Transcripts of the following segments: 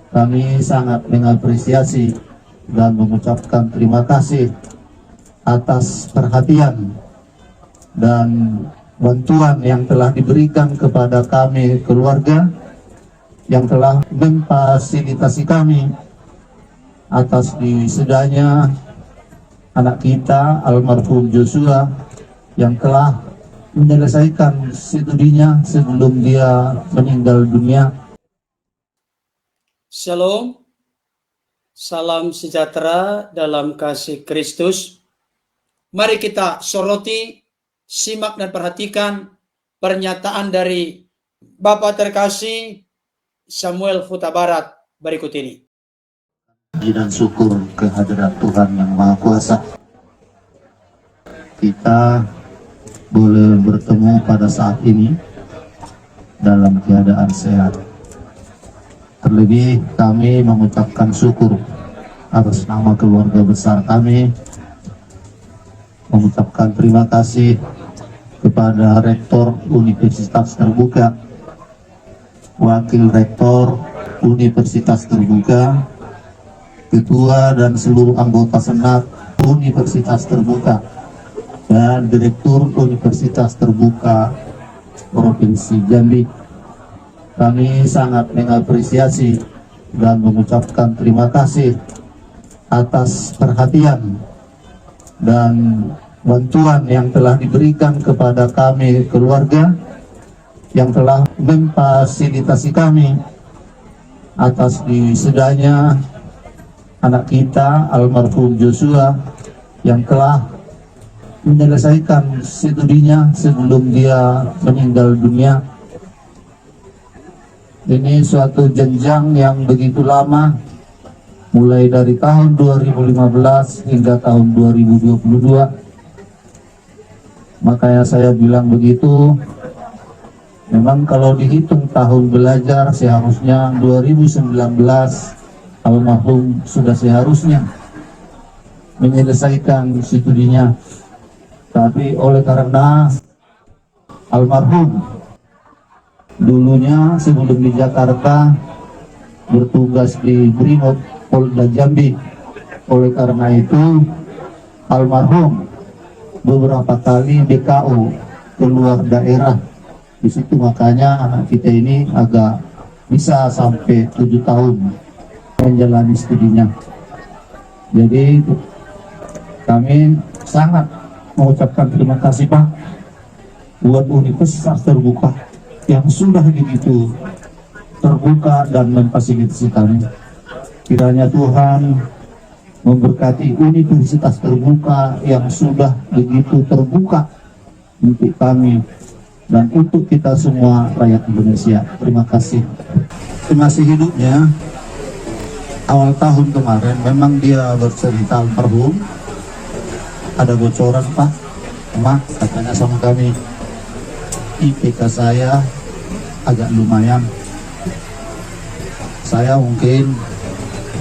Kami sangat mengapresiasi dan mengucapkan terima kasih atas perhatian dan bantuan yang telah diberikan kepada kami keluarga, yang telah memfasilitasi kami atas diwisudanya anak kita almarhum Joshua yang telah menyelesaikan studinya sebelum dia meninggal dunia. Shalom, salam sejahtera dalam kasih Kristus. Mari kita soroti, simak dan perhatikan pernyataan dari Bapak terkasih Samuel Huta Barat berikut ini. Dan syukur kehadirat Tuhan yang Maha Kuasa, kita boleh bertemu pada saat ini dalam keadaan sehat. Terlebih kami mengucapkan syukur atas nama keluarga besar kami, mengucapkan terima kasih kepada Rektor Universitas Terbuka, Wakil Rektor Universitas Terbuka, Ketua dan seluruh anggota Senat Universitas Terbuka, dan Direktur Universitas Terbuka Provinsi Jambi. Kami sangat mengapresiasi dan mengucapkan terima kasih atas perhatian dan bantuan yang telah diberikan kepada kami keluarga, yang telah memfasilitasi kami atas diwisudanya anak kita almarhum Joshua yang telah menyelesaikan studinya sebelum dia meninggal dunia. Ini suatu jenjang yang begitu lama, mulai dari tahun 2015 hingga tahun 2022. Makanya saya bilang begitu. Memang kalau dihitung tahun belajar seharusnya 2019 almarhum sudah seharusnya menyelesaikan studinya. Tapi oleh karena almarhum dulunya sebelum di Jakarta bertugas di Brimob Polda Jambi, oleh karena itu almarhum beberapa kali BKO keluar daerah. Di situ makanya anak kita ini agak bisa sampai 7 tahun menjalani studinya. Jadi kami sangat mengucapkan terima kasih Pak buat Universitas Terbuka yang sudah begitu terbuka dan memfasilitasi kami. Kiranya Tuhan memberkati Universitas Terbuka yang sudah begitu terbuka untuk kami dan untuk kita semua rakyat Indonesia. Terima kasih. Masih hidupnya awal tahun kemarin memang dia bercerita almarhum ada bocoran Pak, katanya sama kami, IPK saya agak lumayan. Saya mungkin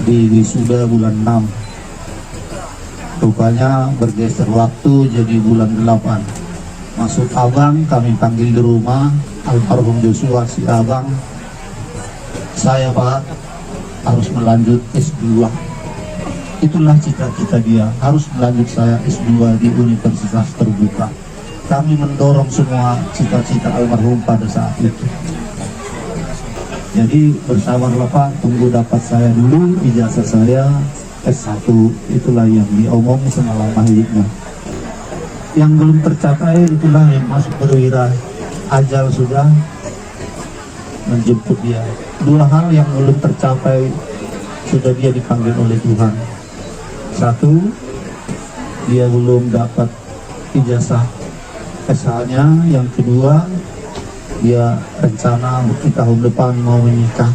di wisuda bulan 6, rupanya bergeser waktu jadi bulan 8. Maksud abang kami panggil di rumah almarhum Joshua, si abang, saya Pak harus melanjut S2. Itulah cita-cita dia, harus melanjut saya S2 di Universitas Terbuka. Kami mendorong semua cita-cita almarhum pada saat itu. Jadi bersabarlah Pak, tunggu dapat saya dulu ijazah saya S1. Itulah yang diomong selama hidupnya. Yang belum tercapai itulah yang masuk perwira. Ajal sudah menjemput dia. 2 hal yang belum tercapai sudah dia dipanggil oleh Tuhan. 1, dia belum dapat ijazah SH-nya. Yang kedua, dia rencana mungkin tahun depan mau menikah.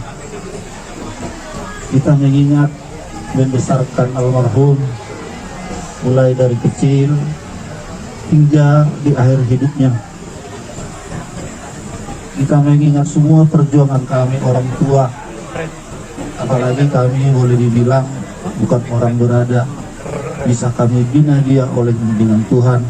Kita mengingat membesarkan almarhum mulai dari kecil hingga di akhir hidupnya. Kita mengingat semua perjuangan kami orang tua, apalagi kami boleh dibilang bukan orang berada, bisa kami bina dia oleh bimbingan Tuhan.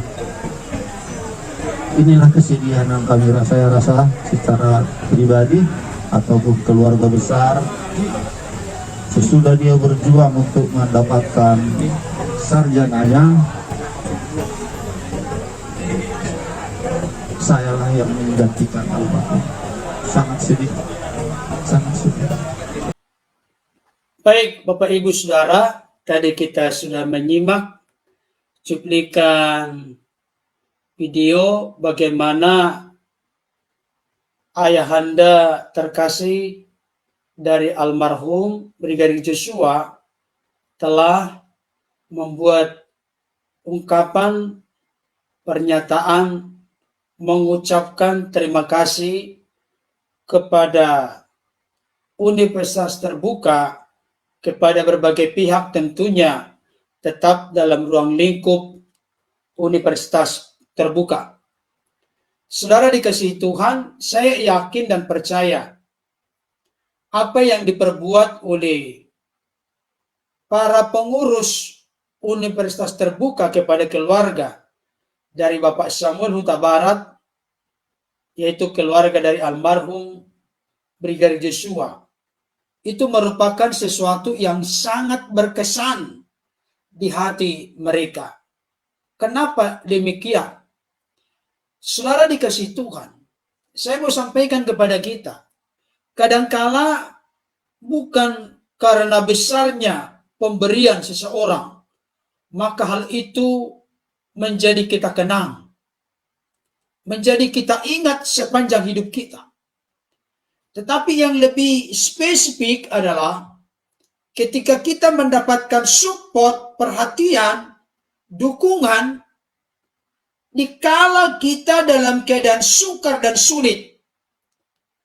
Inilah kesedihan yang kami rasa secara pribadi ataupun keluarga besar Sesudah dia berjuang untuk mendapatkan sarjananya, sayalah yang menggantikan almarhum. Sangat sedih, sangat sedih. Baik, Bapak Ibu Saudara, tadi kita sudah menyimak cuplikan video bagaimana ayahanda terkasih dari almarhum Brigadir Joshua telah membuat ungkapan pernyataan mengucapkan terima kasih kepada Universitas Terbuka, kepada berbagai pihak tentunya tetap dalam ruang lingkup Universitas Terbuka. Saudara dikasihi Tuhan, saya yakin dan percaya apa yang diperbuat oleh para pengurus Universitas Terbuka kepada keluarga dari Bapak Samuel Huta Barat, yaitu keluarga dari almarhum Brigadir Joshua, itu merupakan sesuatu yang sangat berkesan di hati mereka. Kenapa demikian? Saudara dikasihi Tuhan, saya mau sampaikan kepada kita, kadangkala bukan karena besarnya pemberian seseorang, maka hal itu menjadi kita kenang, menjadi kita ingat sepanjang hidup kita. Tetapi yang lebih spesifik adalah ketika kita mendapatkan support, perhatian, dukungan, dikala kita dalam keadaan sukar dan sulit.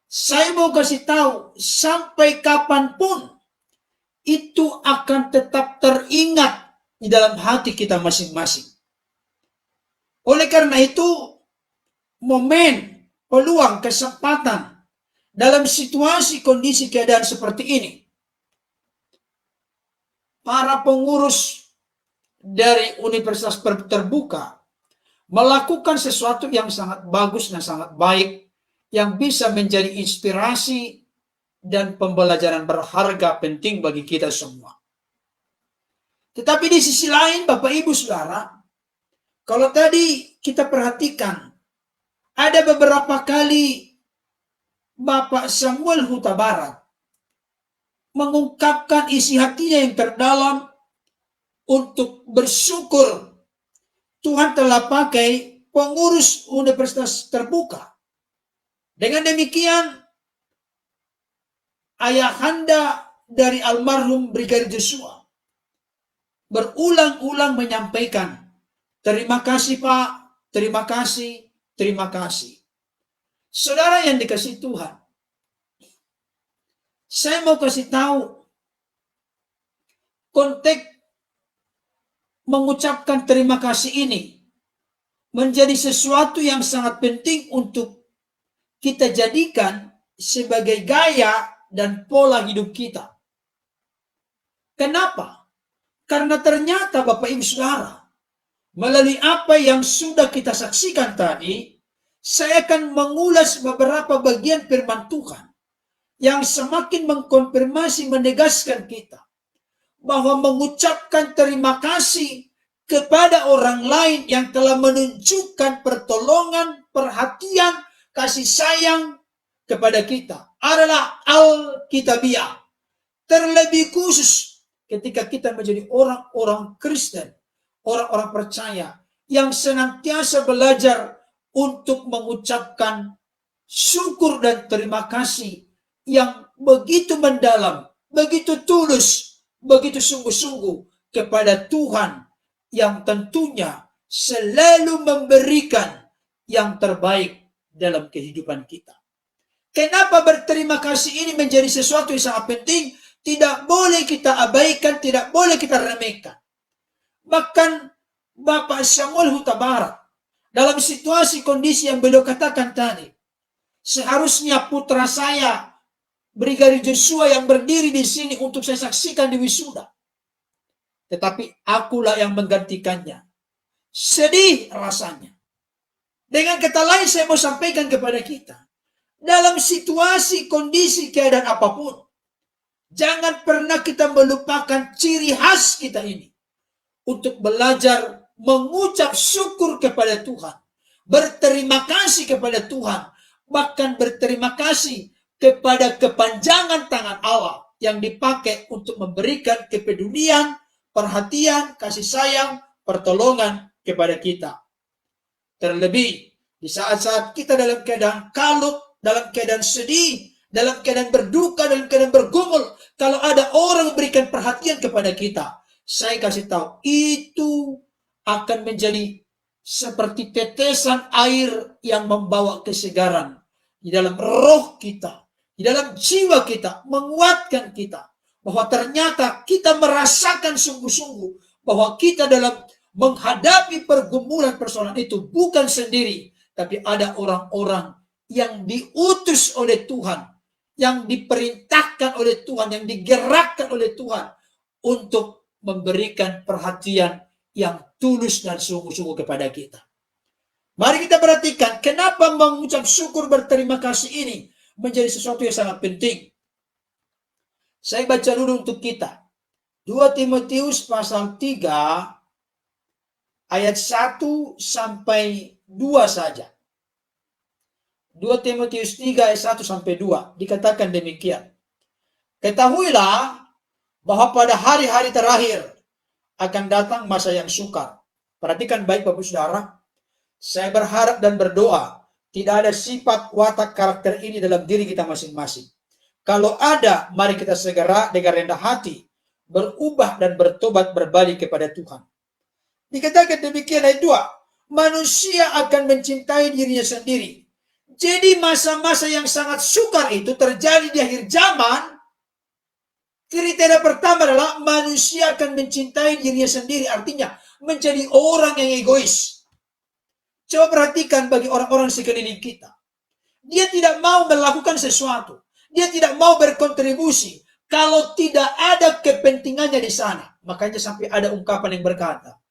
Saya mau kasih tahu, sampai kapanpun itu akan tetap teringat di dalam hati kita masing-masing. Oleh karena itu, momen, peluang, kesempatan dalam situasi kondisi keadaan seperti ini, para pengurus dari Universitas Terbuka melakukan sesuatu yang sangat bagus dan sangat baik, yang bisa menjadi inspirasi dan pembelajaran berharga penting bagi kita semua. Tetapi di sisi lain, Bapak Ibu Saudara, kalau tadi kita perhatikan, ada beberapa kali Bapak Samuel Huta Barat mengungkapkan isi hatinya yang terdalam untuk bersyukur Tuhan telah pakai pengurus Universitas Terbuka. Dengan demikian, ayahanda dari almarhum Brigadir Joshua berulang-ulang menyampaikan, terima kasih Pak, terima kasih, terima kasih. Saudara yang dikasihi Tuhan, saya mau kasih tahu konteks mengucapkan terima kasih ini menjadi sesuatu yang sangat penting untuk kita jadikan sebagai gaya dan pola hidup kita. Kenapa? Karena ternyata Bapak Ibu Saudara, melalui apa yang sudah kita saksikan tadi, saya akan mengulas beberapa bagian firman Tuhan yang semakin mengkonfirmasi, menegaskan kita bahwa mengucapkan terima kasih kepada orang lain yang telah menunjukkan pertolongan, perhatian, kasih sayang kepada kita adalah Alkitabiah. Terlebih khusus ketika kita menjadi orang-orang Kristen, orang-orang percaya yang senantiasa belajar untuk mengucapkan syukur dan terima kasih yang begitu mendalam, begitu tulus, begitu sungguh-sungguh kepada Tuhan yang tentunya selalu memberikan yang terbaik dalam kehidupan kita. Kenapa berterima kasih ini menjadi sesuatu yang sangat penting? Tidak boleh kita abaikan, tidak boleh kita remehkan. Bahkan Bapak Samuel Huta Barat, dalam situasi kondisi yang beliau katakan tadi, seharusnya putra saya Brigadir Joshua yang berdiri di sini untuk saya saksikan di wisuda, tetapi akulah yang menggantikannya. Sedih rasanya. Dengan kata lain, saya mau sampaikan kepada kita, dalam situasi kondisi keadaan apapun, Jangan pernah kita melupakan ciri khas kita ini. Untuk belajar mengucap syukur kepada Tuhan. Berterima kasih kepada Tuhan. Bahkan berterima kasih kepada kepanjangan tangan Allah yang dipakai untuk memberikan kepedulian, perhatian, kasih sayang, pertolongan kepada kita. Terlebih di saat-saat kita dalam keadaan kalut, dalam keadaan sedih, dalam keadaan berduka, dalam keadaan bergumul, kalau ada orang memberikan perhatian kepada kita, saya kasih tahu, itu akan menjadi seperti tetesan air yang membawa kesegaran di dalam roh kita, di dalam jiwa kita, menguatkan kita, bahwa ternyata kita merasakan sungguh-sungguh bahwa kita dalam menghadapi pergumulan persoalan itu bukan sendiri, tapi ada orang-orang yang diutus oleh Tuhan, yang diperintahkan oleh Tuhan, yang digerakkan oleh Tuhan untuk memberikan perhatian yang tulus dan sungguh-sungguh kepada kita. Mari kita perhatikan kenapa mengucap syukur berterima kasih ini menjadi sesuatu yang sangat penting. Saya baca dulu untuk kita. 2 Timotius pasal 3 ayat 1 sampai 2 saja. 2 Timotius 3 ayat 1 sampai 2 dikatakan demikian. Ketahuilah bahwa pada hari-hari terakhir akan datang masa yang sukar. Perhatikan baik Bapak Saudara. Saya berharap dan berdoa tidak ada sifat watak karakter ini dalam diri kita masing-masing. Kalau ada, mari kita segera dengan rendah hati berubah dan bertobat berbalik kepada Tuhan. Dikatakan demikian ayat 2. Manusia akan mencintai dirinya sendiri. Jadi masa-masa yang sangat sukar itu terjadi di akhir zaman. Kriteria pertama adalah manusia akan mencintai dirinya sendiri. Artinya menjadi orang yang egois. Coba perhatikan bagi orang-orang sekeliling kita. Dia tidak mau melakukan sesuatu. Dia tidak mau berkontribusi kalau tidak ada kepentingannya di sana. Makanya sampai ada ungkapan yang berkata,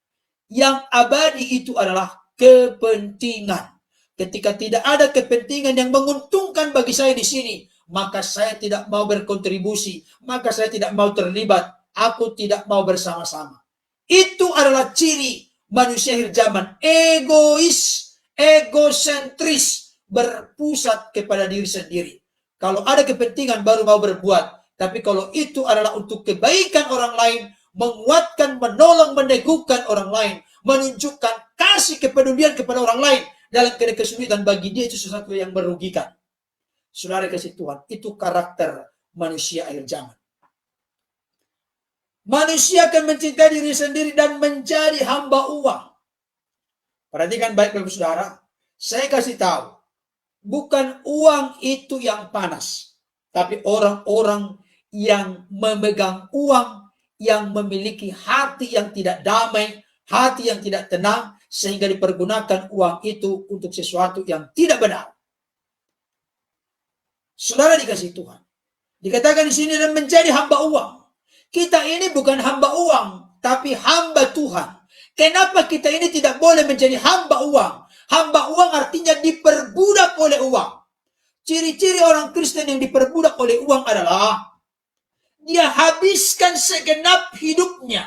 yang abadi itu adalah kepentingan. Ketika tidak ada kepentingan yang menguntungkan bagi saya di sini, maka saya tidak mau berkontribusi, maka saya tidak mau terlibat, aku tidak mau bersama-sama. Itu adalah ciri manusia akhir zaman, egois, egosentris, berpusat kepada diri sendiri. Kalau ada kepentingan baru mau berbuat, tapi kalau itu adalah untuk kebaikan orang lain, menguatkan, menolong, meneguhkan orang lain, menunjukkan kasih kepedulian kepada orang lain dalam kesulitan, bagi dia itu sesuatu yang merugikan. Saudara kasih Tuhan, itu karakter manusia akhir zaman. Manusia akan mencintai diri sendiri dan menjadi hamba uang. Perhatikan baik Bapak Saudara, saya kasih tahu, bukan uang itu yang panas, tapi orang-orang yang memegang uang, yang memiliki hati yang tidak damai, hati yang tidak tenang, sehingga dipergunakan uang itu untuk sesuatu yang tidak benar. Saudara dikasih Tuhan, dikatakan di sini dan menjadi hamba uang. Kita ini bukan hamba uang, tapi hamba Tuhan. Kenapa kita ini tidak boleh menjadi hamba uang? Hamba uang artinya diperbudak oleh uang. Ciri-ciri orang Kristen yang diperbudak oleh uang adalah dia habiskan segenap hidupnya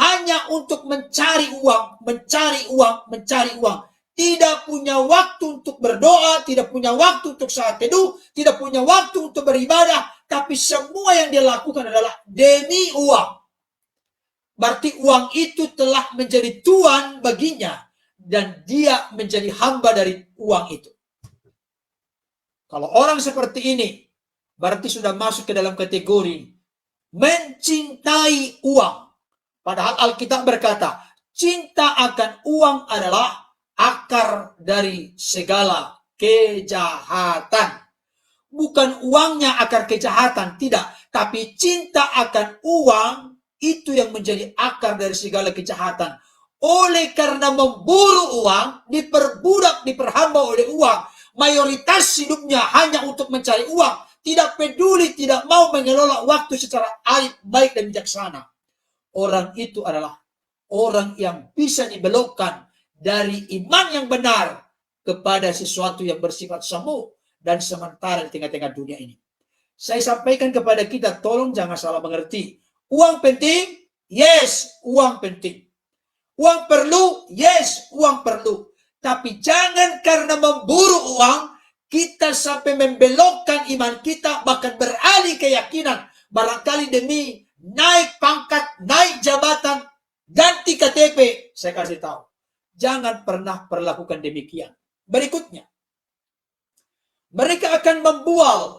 hanya untuk mencari uang, mencari uang, mencari uang. Tidak punya waktu untuk berdoa, tidak punya waktu untuk saat teduh, tidak punya waktu untuk beribadah, tapi semua yang dia lakukan adalah demi uang. Berarti uang itu telah menjadi tuan baginya, dan dia menjadi hamba dari uang itu. Kalau orang seperti ini, berarti sudah masuk ke dalam kategori mencintai uang. Padahal Alkitab berkata, cinta akan uang adalah akar dari segala kejahatan. Bukan uangnya akar kejahatan, tidak. Tapi cinta akan uang itu yang menjadi akar dari segala kejahatan. Oleh karena memburu uang, diperbudak, diperhamba oleh uang, mayoritas hidupnya hanya untuk mencari uang, tidak peduli, tidak mau mengelola waktu secara baik dan bijaksana. Orang itu adalah orang yang bisa dibelokkan dari iman yang benar kepada sesuatu yang bersifat semu dan sementara di tengah-tengah dunia ini. Saya sampaikan kepada kita, tolong jangan salah mengerti. Uang penting? Yes, uang penting. Uang perlu? Yes, uang perlu. Tapi jangan karena memburu uang, kita sampai membelokkan iman kita, bahkan beralih keyakinan. Barangkali demi naik pangkat, naik jabatan, ganti KTP. Saya kasih tahu. Jangan pernah perlakukan demikian. Berikutnya, mereka akan membual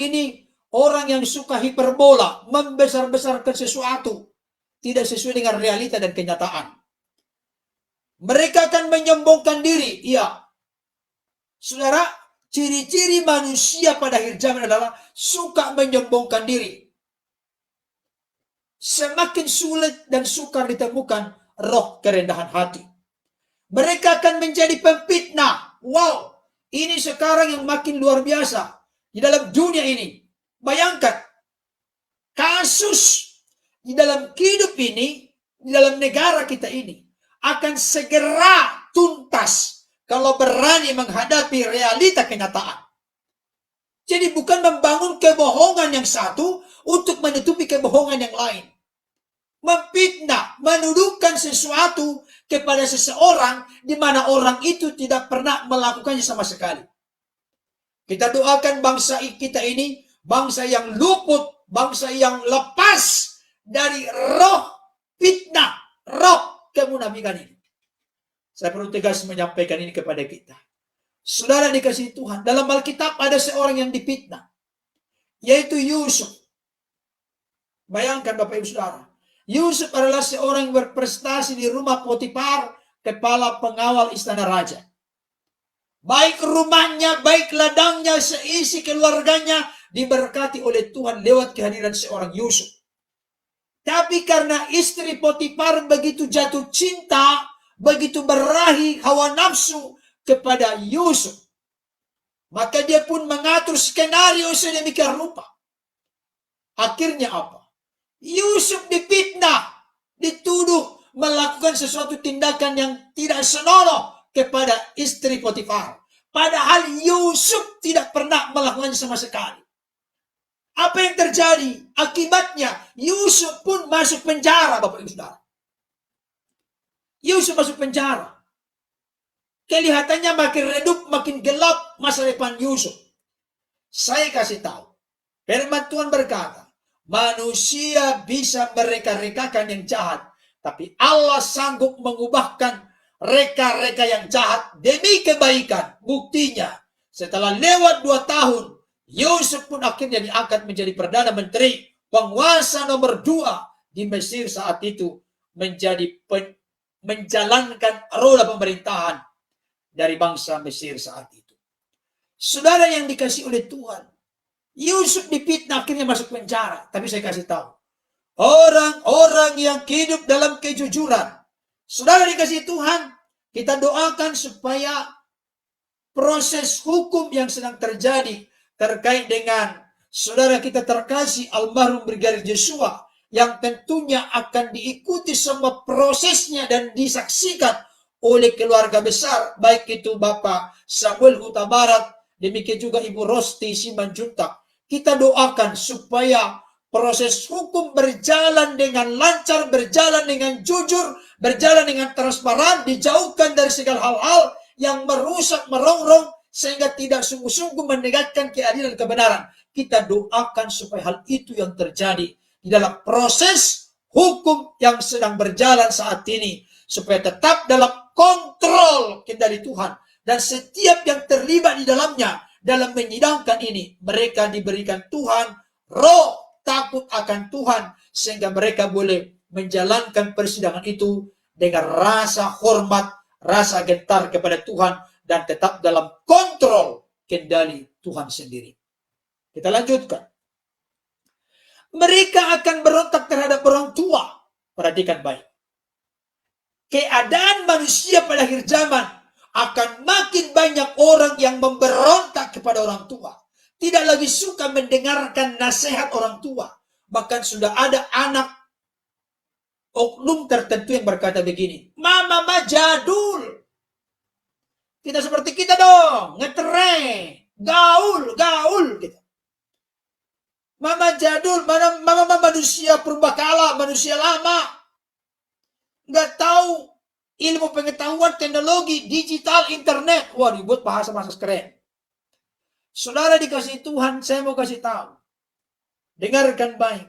ini orang yang suka hiperbola, membesar-besarkan sesuatu, tidak sesuai dengan realita dan kenyataan. Mereka akan menyombongkan diri. Iya, saudara, ciri-ciri manusia pada akhir zaman adalah suka menyombongkan diri. Semakin sulit dan sukar ditemukan roh kerendahan hati. Mereka akan menjadi pemfitnah. Wow, ini sekarang yang makin luar biasa di dalam dunia ini. Bayangkan, kasus di dalam hidup ini, di dalam negara kita ini, akan segera tuntas kalau berani menghadapi realita kenyataan. Jadi bukan membangun kebohongan yang satu untuk menutupi kebohongan yang lain. Memfitnah, menuduhkan sesuatu kepada seseorang di mana orang itu tidak pernah melakukannya sama sekali. Kita doakan bangsa kita ini, bangsa yang luput, bangsa yang lepas dari roh fitnah, roh kemunafikan ini. Saya perlu tegas menyampaikan ini kepada kita. Saudara dikasihi Tuhan, dalam Alkitab ada seorang yang difitnah, yaitu Yusuf. Bayangkan Bapak Ibu Saudara, Yusuf adalah seorang yang berprestasi di rumah Potifar, kepala pengawal istana raja. Baik rumahnya, baik ladangnya, seisi keluarganya diberkati oleh Tuhan lewat kehadiran seorang Yusuf. Tapi karena istri Potifar begitu jatuh cinta, begitu berahi hawa nafsu kepada Yusuf, maka dia pun mengatur skenario sedemikian rupa. Akhirnya apa? Yusuf difitnah, dituduh melakukan sesuatu tindakan yang tidak senonoh kepada istri Potifar. Padahal Yusuf tidak pernah melakukannya sama sekali. Apa yang terjadi? Akibatnya Yusuf pun masuk penjara, Bapak Ibu Saudara. Yusuf masuk penjara. Kelihatannya makin redup, makin gelap masa depan Yusuf. Saya kasih tahu, firman Tuhan berkata, manusia bisa mereka-rekakan yang jahat, tapi Allah sanggup mengubahkan reka-reka yang jahat demi kebaikan. Buktinya, setelah lewat 2 tahun, Yusuf pun akhirnya diangkat menjadi Perdana Menteri, penguasa nomor 2 di Mesir saat itu, menjalankan roda pemerintahan dari bangsa Mesir saat itu. Saudara yang dikasih oleh Tuhan, Yusuf difitnah akhirnya masuk penjara. Tapi saya kasih tahu, orang-orang yang hidup dalam kejujuran, saudara dikasih Tuhan, kita doakan supaya proses hukum yang sedang terjadi terkait dengan saudara kita terkasih almarhum Brigadir Joshua, yang tentunya akan diikuti semua prosesnya dan disaksikan oleh keluarga besar, baik itu Bapak Samuel Huta Barat, demikian juga Ibu Rosti Simanjuntak. Kita doakan supaya proses hukum berjalan dengan lancar, berjalan dengan jujur, berjalan dengan transparan, dijauhkan dari segala hal-hal yang merusak, merongrong, sehingga tidak sungguh-sungguh menegakkan keadilan dan kebenaran. Kita doakan supaya hal itu yang terjadi di dalam proses hukum yang sedang berjalan saat ini, supaya tetap dalam kontrol kendali Tuhan, dan setiap yang terlibat di dalamnya dalam menyidangkan ini, mereka diberikan Tuhan roh takut akan Tuhan, sehingga mereka boleh menjalankan persidangan itu dengan rasa hormat, rasa gentar kepada Tuhan, dan tetap dalam kontrol kendali Tuhan sendiri. Kita lanjutkan. Mereka akan berontak terhadap orang tua. Perhatikan baik. Keadaan manusia pada akhir zaman akan makin banyak orang yang memberontak kepada orang tua. Tidak lagi suka mendengarkan nasihat orang tua. Bahkan sudah ada anak oknum tertentu yang berkata begini, mama jadul. Kita seperti kita dong, ngetre, gaul gitu. Mama jadul, mama manusia purbakala, manusia lama. Nggak tahu ilmu pengetahuan, teknologi, digital, internet. Wah, dibuat bahasa-bahasa keren. Saudara dikasih Tuhan, saya mau kasih tahu. Dengarkan baik.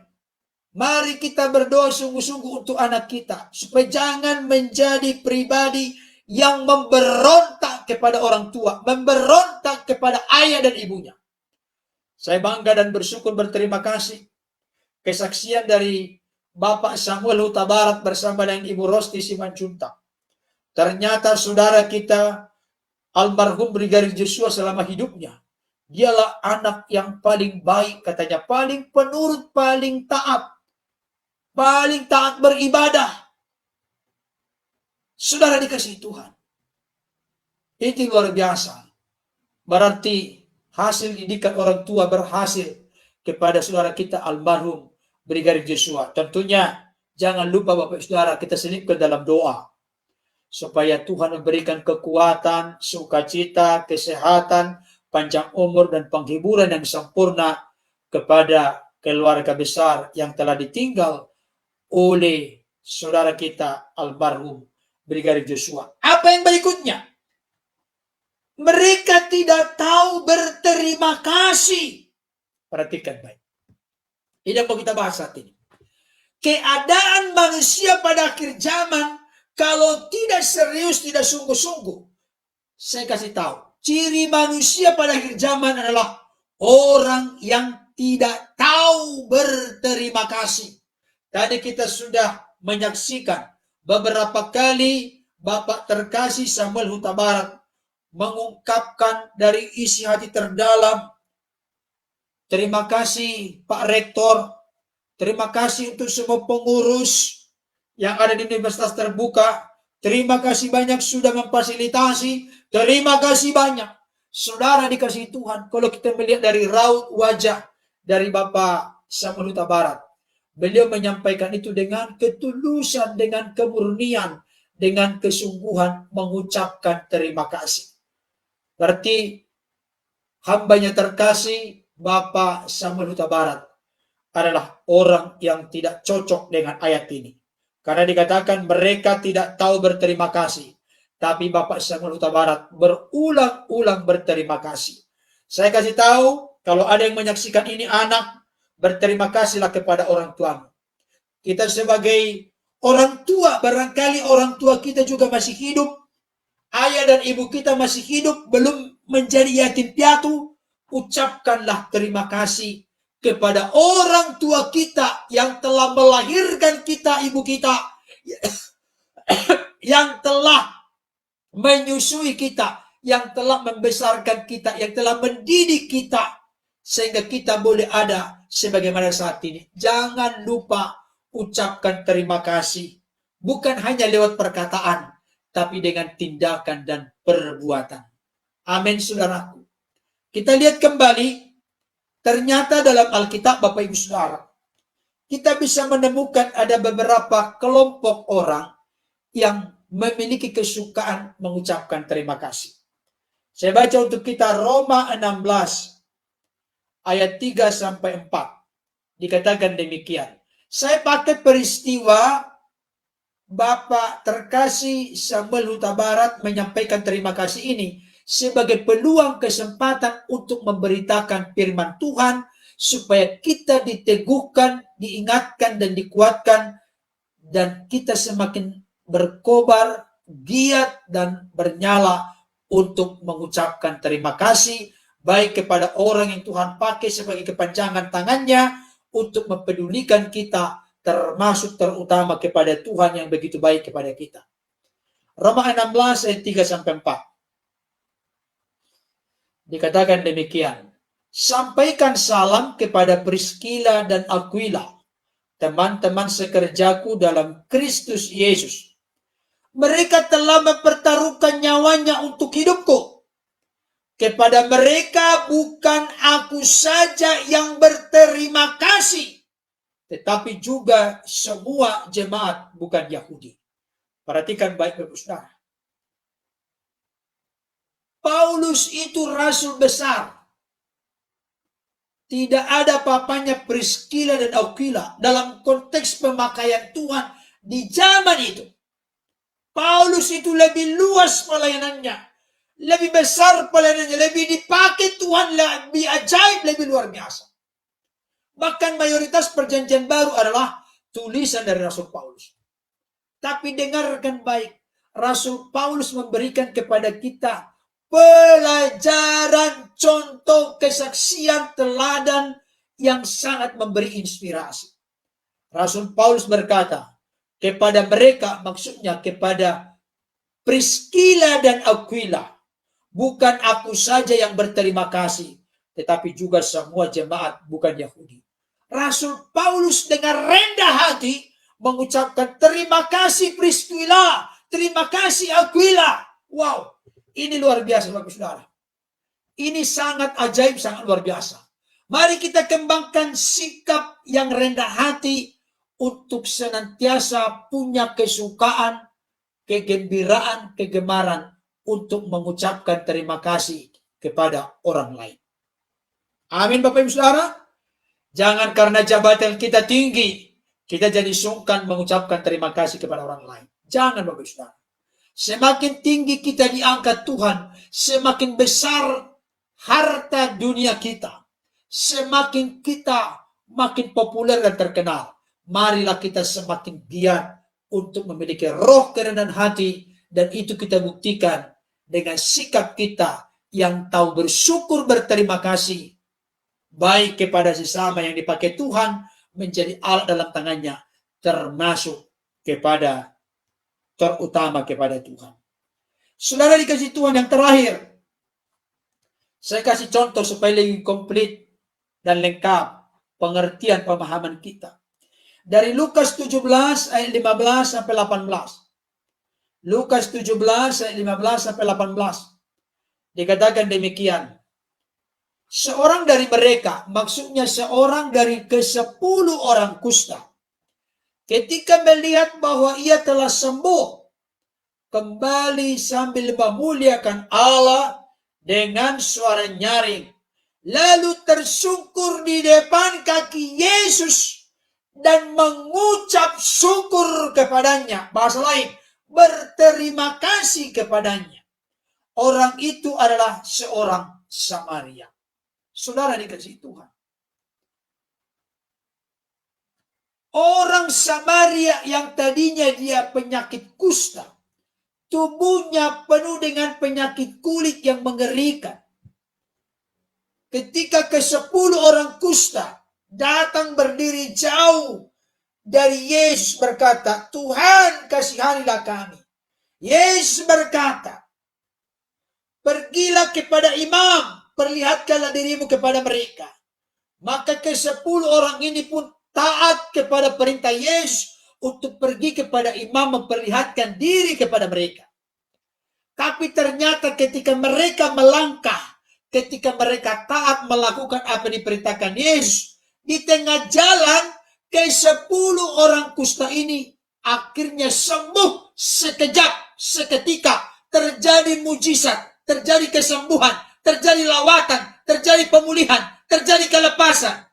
Mari kita berdoa sungguh-sungguh untuk anak kita. Supaya jangan menjadi pribadi yang memberontak kepada orang tua. Memberontak kepada ayah dan ibunya. Saya bangga dan bersyukur, berterima kasih. Kesaksian dari Bapak Samuel Huta Barat bersama dengan Ibu Rosti Simanjuntak. Ternyata saudara kita almarhum Brigadir Joshua selama hidupnya, dialah anak yang paling baik, katanya, paling penurut, paling taat beribadah. Saudara dikasih Tuhan. Itu luar biasa. Berarti hasil didikan orang tua berhasil kepada saudara kita almarhum Brigadir Joshua. Tentunya jangan lupa Bapak Saudara, kita selipkan dalam doa. Supaya Tuhan memberikan kekuatan, sukacita, kesehatan, panjang umur, dan penghiburan yang sempurna kepada keluarga besar yang telah ditinggal oleh saudara kita almarhum Brigadir Joshua. Apa yang berikutnya? Mereka tidak tahu berterima kasih. Perhatikan baik. Ini yang mau kita bahas saat ini. Keadaan manusia pada akhir zaman, kalau tidak serius, tidak sungguh-sungguh, saya kasih tahu, ciri manusia pada akhir zaman adalah orang yang tidak tahu berterima kasih. Tadi kita sudah menyaksikan beberapa kali Bapak terkasih Samuel Huta Barat mengungkapkan dari isi hati terdalam. Terima kasih Pak Rektor, terima kasih untuk semua pengurus yang ada di Universitas Terbuka. Terima kasih banyak sudah memfasilitasi. Terima kasih banyak. Saudara dikasih Tuhan, kalau kita melihat dari raut wajah dari Bapak Samuel Huta Barat, beliau menyampaikan itu dengan ketulusan, dengan kemurnian, dengan kesungguhan mengucapkan terima kasih. Berarti hambanya terkasih Bapak Samuel Huta Barat adalah orang yang tidak cocok dengan ayat ini. Karena dikatakan mereka tidak tahu berterima kasih. Tapi Bapak Samuel Huta Barat berulang-ulang berterima kasih. Saya kasih tahu, kalau ada yang menyaksikan ini anak, berterima kasihlah kepada orang tuamu. Kita sebagai orang tua, barangkali orang tua kita juga masih hidup. Ayah dan ibu kita masih hidup, belum menjadi yatim piatu. Ucapkanlah terima kasih kepada orang tua kita yang telah melahirkan kita, ibu kita, yang telah menyusui kita, yang telah membesarkan kita, yang telah mendidik kita, sehingga kita boleh ada sebagaimana saat ini. Jangan lupa ucapkan terima kasih, bukan hanya lewat perkataan, tapi dengan tindakan dan perbuatan. Amin, saudaraku. Kita lihat kembali. Ternyata dalam Alkitab, Bapak Ibu Saudara, kita bisa menemukan ada beberapa kelompok orang yang memiliki kesukaan mengucapkan terima kasih. Saya baca untuk kita Roma 16 ayat 3-4. Dikatakan demikian. Saya pakai peristiwa Bapak terkasih Samuel Huta Barat menyampaikan terima kasih ini sebagai peluang kesempatan untuk memberitakan firman Tuhan supaya kita diteguhkan, diingatkan, dan dikuatkan, dan kita semakin berkobar, giat, dan bernyala untuk mengucapkan terima kasih baik kepada orang yang Tuhan pakai sebagai kepanjangan tangannya untuk mempedulikan kita, termasuk terutama kepada Tuhan yang begitu baik kepada kita. Roma 16 ayat 3-4. Dikatakan demikian. Sampaikan salam kepada Priscilla dan Aquila, teman-teman sekerjaku dalam Kristus Yesus. Mereka telah mempertaruhkan nyawanya untuk hidupku. Kepada mereka bukan aku saja yang berterima kasih, tetapi juga semua jemaat bukan Yahudi. Perhatikan baik, Bapak Saudara. Paulus itu rasul besar. Tidak ada papanya Priscilla dan Aquila dalam konteks pemakaian Tuhan di zaman itu. Paulus itu lebih luas pelayanannya, lebih besar pelayanannya, lebih dipakai Tuhan, lebih ajaib, lebih luar biasa. Bahkan mayoritas perjanjian baru adalah tulisan dari Rasul Paulus. Tapi dengarkan baik, Rasul Paulus memberikan kepada kita pelajaran, contoh, kesaksian, teladan yang sangat memberi inspirasi. Rasul Paulus berkata kepada mereka, maksudnya kepada Priscilla dan Aquila, bukan aku saja yang berterima kasih, tetapi juga semua jemaat bukan Yahudi. Rasul Paulus dengan rendah hati mengucapkan terima kasih Priscilla, terima kasih Aquila. Wow, ini luar biasa Bapak Saudara. Ini sangat ajaib, sangat luar biasa. Mari kita kembangkan sikap yang rendah hati untuk senantiasa punya kesukaan, kegembiraan, kegemaran untuk mengucapkan terima kasih kepada orang lain. Amin Bapak Ibu Saudara. Jangan karena jabatan kita tinggi, kita jadi sungkan mengucapkan terima kasih kepada orang lain. Jangan Bapak Ibu Saudara. Semakin tinggi kita diangkat Tuhan, semakin besar harta dunia kita. Semakin kita makin populer dan terkenal, marilah kita semakin giat untuk memiliki roh kerendahan hati, dan itu kita buktikan dengan sikap kita yang tahu bersyukur, berterima kasih, baik kepada sesama yang dipakai Tuhan menjadi alat dalam tangannya, termasuk kepada terutama kepada Tuhan. Saudara dikasih Tuhan, yang terakhir, saya kasih contoh supaya lebih komplit dan lengkap pengertian pemahaman kita. Dari Lukas 17 ayat 15 sampai 18. Lukas 17 ayat 15 sampai 18. Dikatakan demikian. Seorang dari mereka, maksudnya seorang dari ke-10 orang kusta, ketika melihat bahwa ia telah sembuh, kembali sambil memuliakan Allah dengan suara nyaring, lalu tersungkur di depan kaki Yesus dan mengucap syukur kepadanya. Bahasa lain, berterima kasih kepadanya. Orang itu adalah seorang Samaria. Saudara dikasih Tuhan, orang Samaria yang tadinya dia penyakit kusta, tubuhnya penuh dengan penyakit kulit yang mengerikan. Ketika ke-10 orang kusta datang berdiri jauh dari Yesus berkata, Tuhan kasihanilah kami. Yesus berkata, pergilah kepada imam, perlihatkanlah dirimu kepada mereka. Maka ke-10 orang ini pun taat kepada perintah Yesus untuk pergi kepada imam memperlihatkan diri kepada mereka. Tapi ternyata ketika mereka melangkah, ketika mereka taat melakukan apa yang diperintahkan Yesus, di tengah jalan ke-10 orang kusta ini akhirnya sembuh sekejap, seketika. Terjadi mujizat, terjadi kesembuhan, terjadi lawatan, terjadi pemulihan, terjadi kelepasan.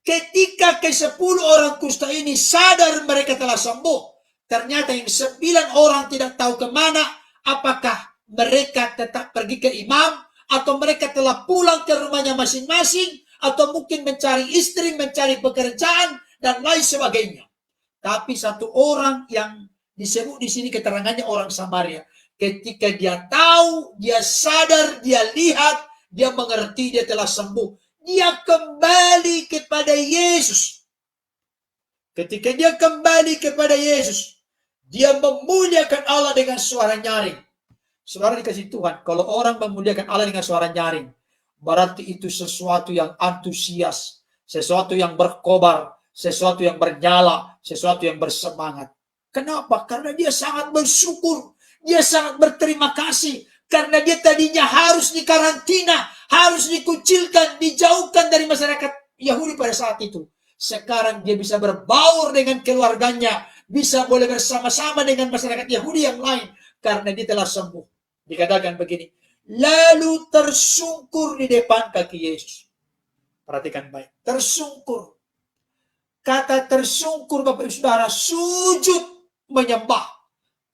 Ketika ke-10 orang kusta ini sadar mereka telah sembuh, ternyata yang 9 orang tidak tahu kemana, apakah mereka tetap pergi ke imam, atau mereka telah pulang ke rumahnya masing-masing, atau mungkin mencari istri, mencari pekerjaan, dan lain sebagainya. Tapi satu orang yang disebut di sini keterangannya orang Samaria, ketika dia tahu, dia sadar, dia lihat, dia mengerti, dia telah sembuh, dia kembali kepada Yesus. Ketika dia kembali kepada Yesus, dia memuliakan Allah dengan suara nyaring. Saudara dikasih Tuhan, kalau orang memuliakan Allah dengan suara nyaring, berarti itu sesuatu yang antusias, sesuatu yang berkobar, sesuatu yang bernyala, sesuatu yang bersemangat. Kenapa? Karena dia sangat bersyukur, dia sangat berterima kasih, karena dia tadinya harus dikarantina, harus dikucilkan, dijauhkan dari masyarakat Yahudi pada saat itu. Sekarang dia bisa berbaur dengan keluarganya, bisa boleh bersama-sama dengan masyarakat Yahudi yang lain, karena dia telah sembuh. Dikatakan begini, lalu tersungkur di depan kaki Yesus. Perhatikan baik, tersungkur. Kata tersungkur, Bapak Ibu Saudara, sujud menyembah.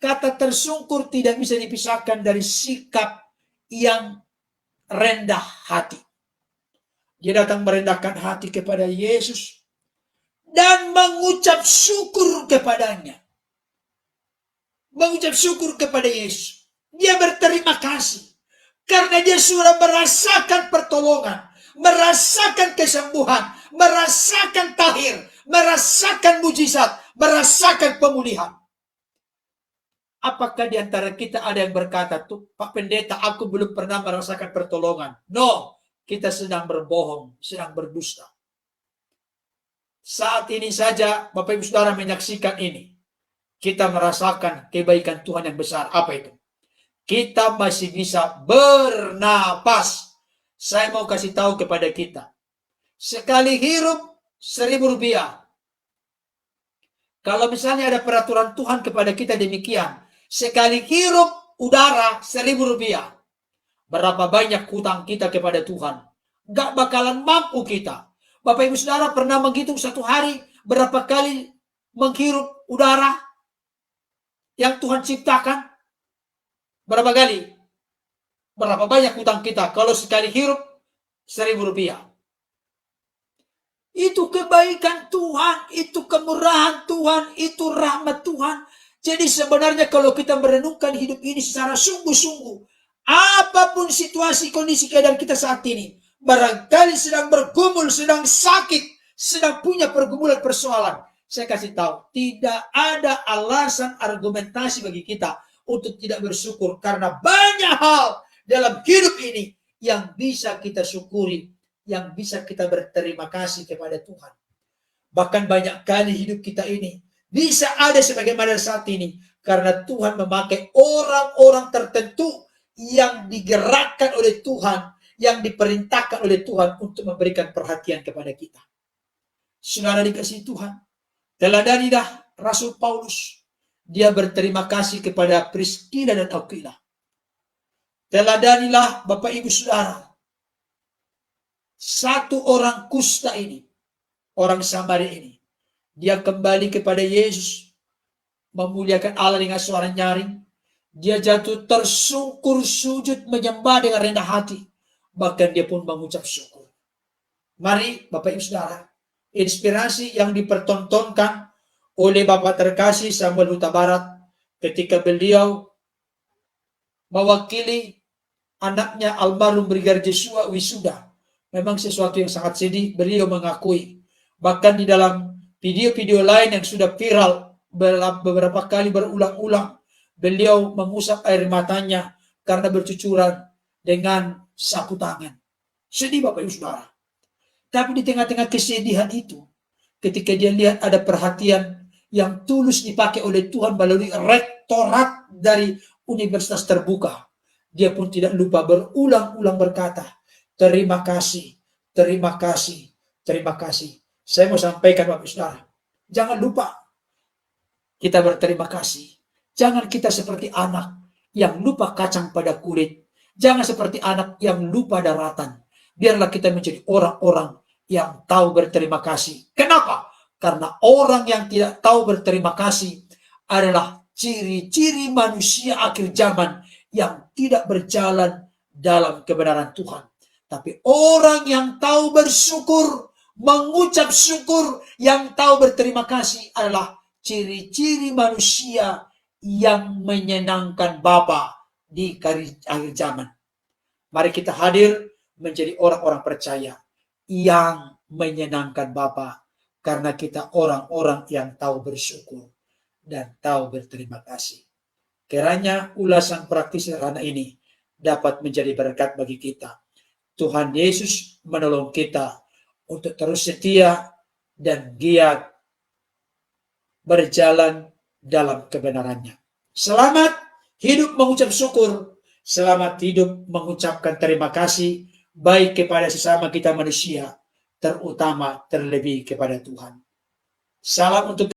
Kata tersungkur tidak bisa dipisahkan dari sikap yang rendah hati. Dia datang merendahkan hati kepada Yesus dan mengucap syukur kepadanya. Mengucap syukur kepada Yesus. Dia berterima kasih karena dia sudah merasakan pertolongan, merasakan kesembuhan, merasakan tahir, merasakan mujizat, merasakan pemulihan. Apakah di antara kita ada yang berkata, tuh Pak Pendeta, aku belum pernah merasakan pertolongan? No, kita sedang berbohong, sedang berdusta. Saat ini saja Bapak Ibu Saudara menyaksikan ini, kita merasakan kebaikan Tuhan yang besar. Apa itu? Kita masih bisa bernapas. Saya mau kasih tahu kepada kita, sekali hirup Rp1.000. Kalau misalnya ada peraturan Tuhan kepada kita demikian, sekali hirup udara Rp1.000. Berapa banyak hutang kita kepada Tuhan? Gak bakalan mampu kita. Bapak Ibu Saudara pernah menghitung satu hari berapa kali menghirup udara yang Tuhan ciptakan? Berapa kali? Berapa banyak hutang kita kalau sekali hirup Rp1.000? Itu kebaikan Tuhan, itu kemurahan Tuhan, itu rahmat Tuhan. Jadi sebenarnya kalau kita merenungkan hidup ini secara sungguh-sungguh, apapun situasi, kondisi, keadaan kita saat ini, barangkali sedang bergumul, sedang sakit, sedang punya pergumulan persoalan, saya kasih tahu, tidak ada alasan argumentasi bagi kita untuk tidak bersyukur, karena banyak hal dalam hidup ini yang bisa kita syukuri, yang bisa kita berterima kasih kepada Tuhan. Bahkan banyak kali hidup kita ini bisa ada sebagaimana saat ini karena Tuhan memakai orang-orang tertentu yang digerakkan oleh Tuhan, yang diperintahkan oleh Tuhan untuk memberikan perhatian kepada kita. Saudara dikasihi Tuhan, teladanilah Rasul Paulus. Dia berterima kasih kepada Priscilla dan Aquila. Teladanilah Bapak Ibu Saudara, satu orang kusta ini, orang Samaria ini, dia kembali kepada Yesus, memuliakan Allah dengan suara nyaring. Dia jatuh tersungkur sujud menyembah dengan rendah hati. Bahkan dia pun mengucap syukur. Mari Bapak Ibu Saudara, inspirasi yang dipertontonkan oleh Bapak terkasih Samuel Huta Barat ketika beliau mewakili anaknya almarhum Brigadir Joshua wisuda, memang sesuatu yang sangat sedih. Beliau mengakui, bahkan di dalam video-video lain yang sudah viral beberapa kali berulang-ulang, beliau mengusap air matanya karena bercucuran dengan sapu tangan. Sedih Bapak Ibu Saudara. Tapi di tengah-tengah kesedihan itu, ketika dia lihat ada perhatian yang tulus dipakai oleh Tuhan melalui rektorat dari Universitas Terbuka, dia pun tidak lupa berulang-ulang berkata, terima kasih, terima kasih, terima kasih. Saya mau sampaikan Bapak Saudara, jangan lupa kita berterima kasih. Jangan kita seperti anak yang lupa kacang pada kulit. Jangan seperti anak yang lupa daratan. Biarlah kita menjadi orang-orang yang tahu berterima kasih. Kenapa? Karena orang yang tidak tahu berterima kasih adalah ciri-ciri manusia akhir zaman yang tidak berjalan dalam kebenaran Tuhan. Tapi orang yang tahu bersyukur, mengucap syukur, yang tahu berterima kasih adalah ciri-ciri manusia yang menyenangkan Bapa di akhir zaman. Mari kita hadir menjadi orang-orang percaya yang menyenangkan Bapa, karena kita orang-orang yang tahu bersyukur dan tahu berterima kasih. Kiranya ulasan praktis sederhana ini dapat menjadi berkat bagi kita. Tuhan Yesus menolong kita untuk terus setia dan giat berjalan dalam kebenarannya. Selamat hidup mengucap syukur. Selamat hidup mengucapkan terima kasih, baik kepada sesama kita manusia, terutama terlebih kepada Tuhan. Salam untuk